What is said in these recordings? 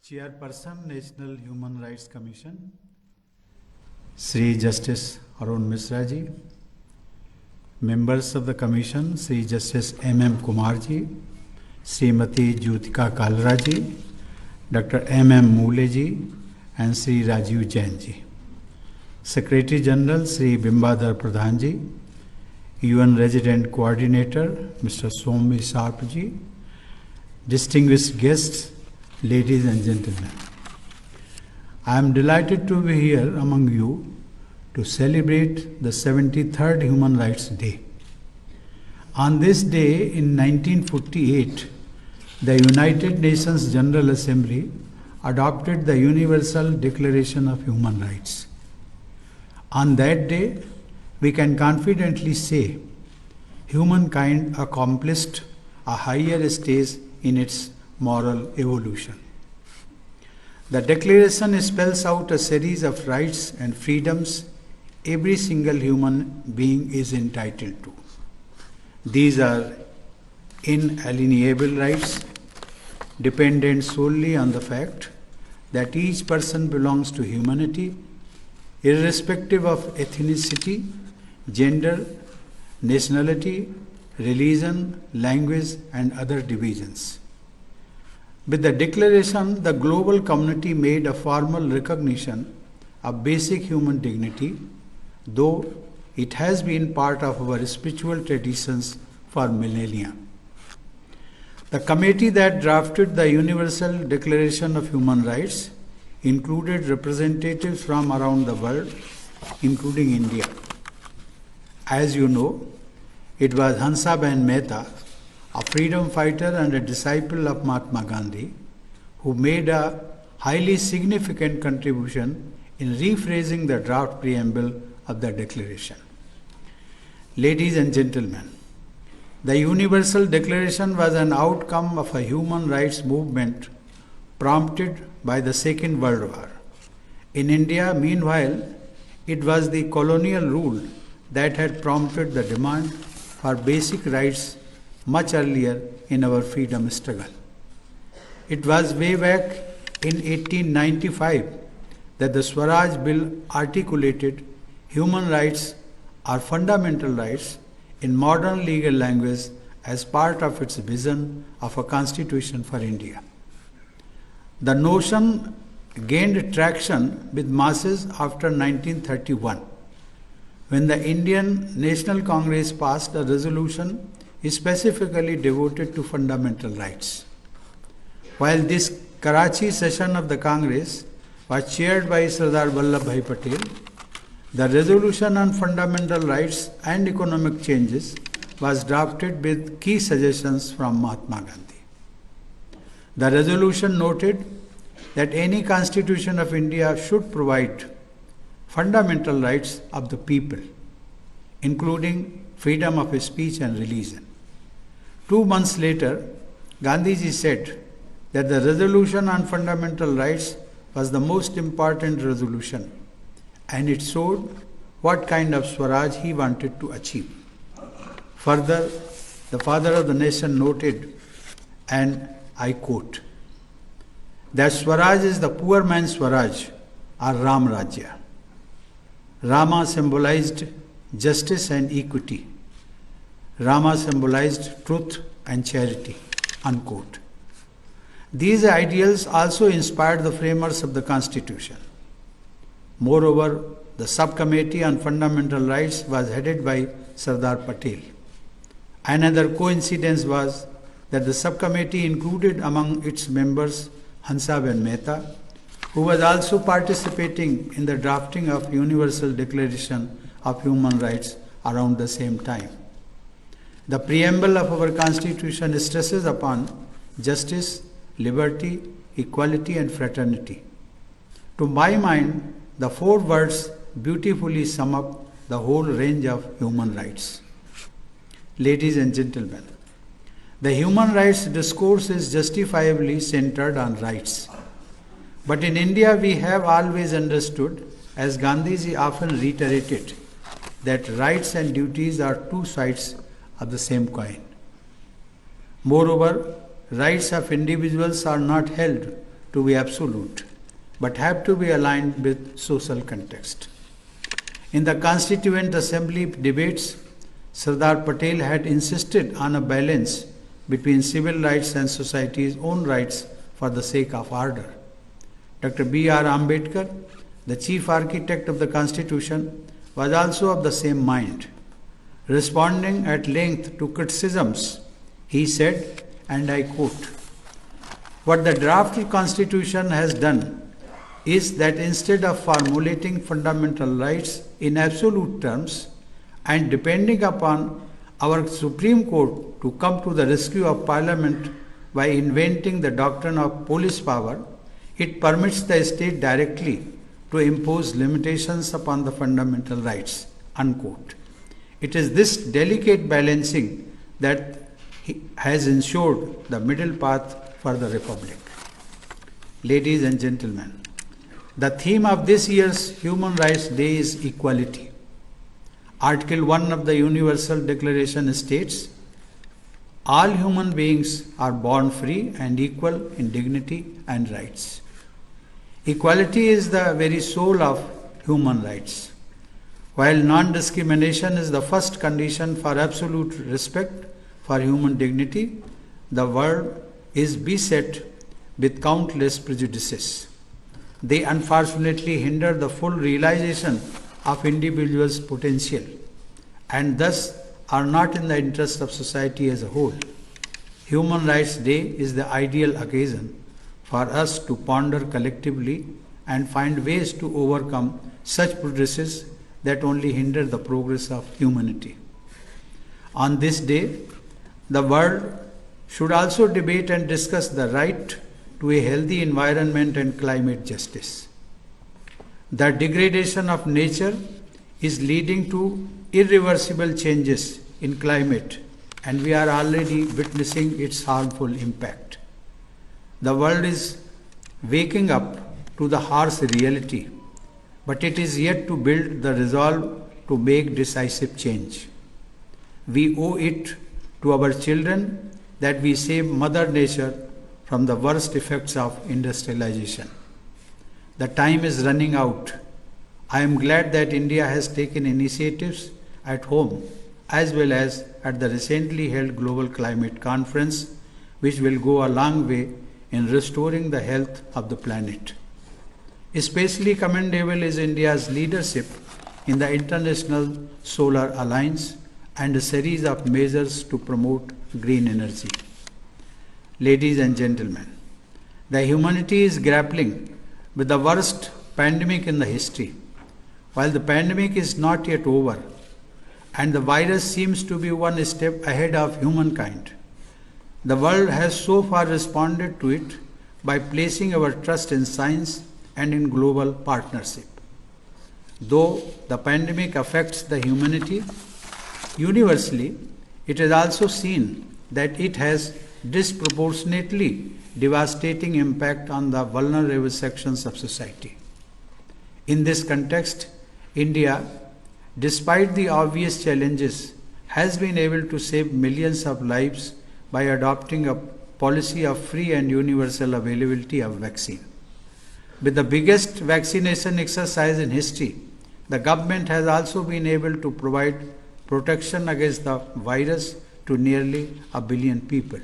Chairperson, National Human Rights Commission, Sri Justice Arun Misra ji, members of the Commission, Sri Justice M.M. Kumar ji, Srimati Jyotika Kalra ji, Dr. M.M. Moole ji, and Sri Rajiv Jain ji. Secretary General Sri Bimbadar Pradhan ji, UN Resident Coordinator Mr. Soumi Sharp ji, distinguished guests, ladies and gentlemen. I am delighted to be here among you to celebrate the 73rd Human Rights Day. On this day in 1948, the United Nations General Assembly adopted the Universal Declaration of Human Rights. On that day, we can confidently say humankind accomplished a higher stage in its moral evolution. The Declaration spells out a series of rights and freedoms every single human being is entitled to. These are inalienable rights, dependent solely on the fact that each person belongs to humanity, irrespective of ethnicity, gender, nationality, religion, language, and other divisions. With the declaration, the global community made a formal recognition of basic human dignity, though it has been part of our spiritual traditions for millennia. The committee that drafted the Universal Declaration of Human Rights included representatives from around the world, including India. As you know, it was Hansaben Mehta, a freedom fighter and a disciple of Mahatma Gandhi, who made a highly significant contribution in rephrasing the draft preamble of the Declaration. Ladies and gentlemen, the Universal Declaration was an outcome of a human rights movement prompted by the Second World War. In India, meanwhile, it was the colonial rule that had prompted the demand for basic rights much earlier in our freedom struggle. It was way back in 1895 that the Swaraj Bill articulated human rights or fundamental rights in modern legal language as part of its vision of a constitution for India. The notion gained traction with masses after 1931, when the Indian National Congress passed a resolution specifically devoted to fundamental rights. While this Karachi session of the Congress was chaired by Sardar Vallabhbhai Patel, the resolution on fundamental rights and economic changes was drafted with key suggestions from Mahatma Gandhi. The resolution noted that any constitution of India should provide fundamental rights of the people, including freedom of speech and religion. 2 months later, Gandhiji said that the resolution on fundamental rights was the most important resolution, and it showed what kind of Swaraj he wanted to achieve. Further, the father of the nation noted, and I quote, that Swaraj is the poor man's Swaraj, or Ram Rajya. Rama symbolized justice and equity. Rama symbolized truth and charity, unquote. These ideals also inspired the framers of the Constitution. Moreover, the subcommittee on fundamental rights was headed by Sardar Patel. Another coincidence was that the subcommittee included among its members Hansaben Mehta, who was also participating in the drafting of Universal Declaration of Human Rights around the same time. The preamble of our Constitution stresses upon justice, liberty, equality, and fraternity. To my mind, the 4 words beautifully sum up the whole range of human rights. Ladies and gentlemen, the human rights discourse is justifiably centered on rights. But in India, we have always understood, as Gandhiji often reiterated, that rights and duties are 2 sides of the same coin. Moreover, rights of individuals are not held to be absolute, but have to be aligned with social context. In the Constituent Assembly debates, Sardar Patel had insisted on a balance between civil rights and society's own rights for the sake of order. Dr. B.R. Ambedkar, the chief architect of the Constitution, was also of the same mind. Responding at length to criticisms, he said, and I quote, "What the drafted Constitution has done is that instead of formulating fundamental rights in absolute terms and depending upon our Supreme Court to come to the rescue of Parliament by inventing the doctrine of police power, it permits the state directly to impose limitations upon the fundamental rights." Unquote. It is this delicate balancing that has ensured the middle path for the Republic. Ladies and gentlemen, the theme of this year's Human Rights Day is equality. Article 1 of the Universal Declaration states, "All human beings are born free and equal in dignity and rights." Equality is the very soul of human rights. While non-discrimination is the first condition for absolute respect for human dignity, the world is beset with countless prejudices. They unfortunately hinder the full realization of individuals' potential and thus are not in the interest of society as a whole. Human Rights Day is the ideal occasion for us to ponder collectively and find ways to overcome such prejudices that only hinder the progress of humanity. On this day, the world should also debate and discuss the right to a healthy environment and climate justice. The degradation of nature is leading to irreversible changes in climate, and we are already witnessing its harmful impact. The world is waking up to the harsh reality, but it is yet to build the resolve to make decisive change. We owe it to our children that we save Mother Nature from the worst effects of industrialization. The time is running out. I am glad that India has taken initiatives at home as well as at the recently held Global Climate Conference, which will go a long way in restoring the health of the planet. Especially commendable is India's leadership in the International Solar Alliance and a series of measures to promote green energy. Ladies and gentlemen, the humanity is grappling with the worst pandemic in the history. While the pandemic is not yet over and the virus seems to be one step ahead of humankind, the world has so far responded to it by placing our trust in science and in global partnership. Though the pandemic affects the humanity universally, it is also seen that it has disproportionately devastating impact on the vulnerable sections of society. In this context, India, despite the obvious challenges, has been able to save millions of lives by adopting a policy of free and universal availability of vaccine. With the biggest vaccination exercise in history, the government has also been able to provide protection against the virus to nearly 1 billion people.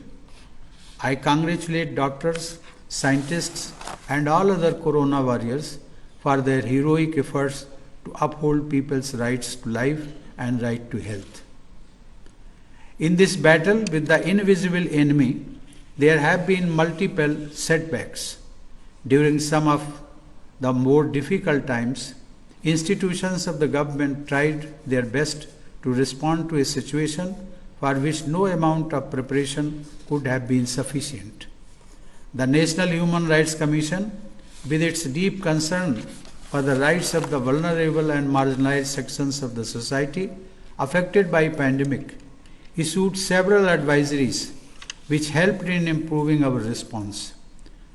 I congratulate doctors, scientists, and all other corona warriors for their heroic efforts to uphold people's rights to life and right to health. In this battle with the invisible enemy, there have been multiple setbacks. During some of the more difficult times, institutions of the government tried their best to respond to a situation for which no amount of preparation could have been sufficient. The National Human Rights Commission, with its deep concern for the rights of the vulnerable and marginalized sections of the society affected by pandemic, issued several advisories which helped in improving our response.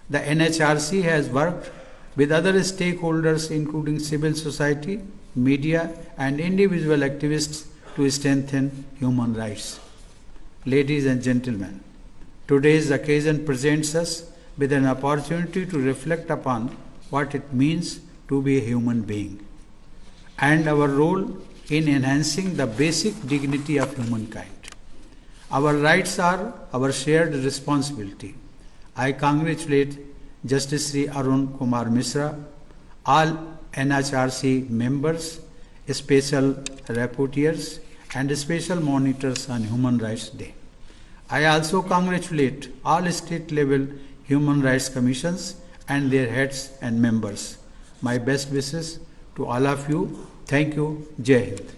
The NHRC has worked with other stakeholders including civil society, media and individual activists to strengthen human rights. Ladies and gentlemen, today's occasion presents us with an opportunity to reflect upon what it means to be a human being and our role in enhancing the basic dignity of humankind. Our rights are our shared responsibility. I congratulate Justice Sri Arun Kumar Misra, all NHRC members, special rapporteurs, and special monitors on Human Rights Day. I also congratulate all state level human rights commissions and their heads and members. My best wishes to all of you. Thank you. Jai Hind.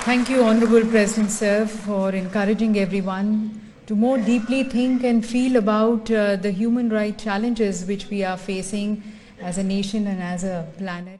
Thank you, Honorable President Sir, for encouraging everyone to more deeply think and feel about the human rights challenges which we are facing as a nation and as a planet.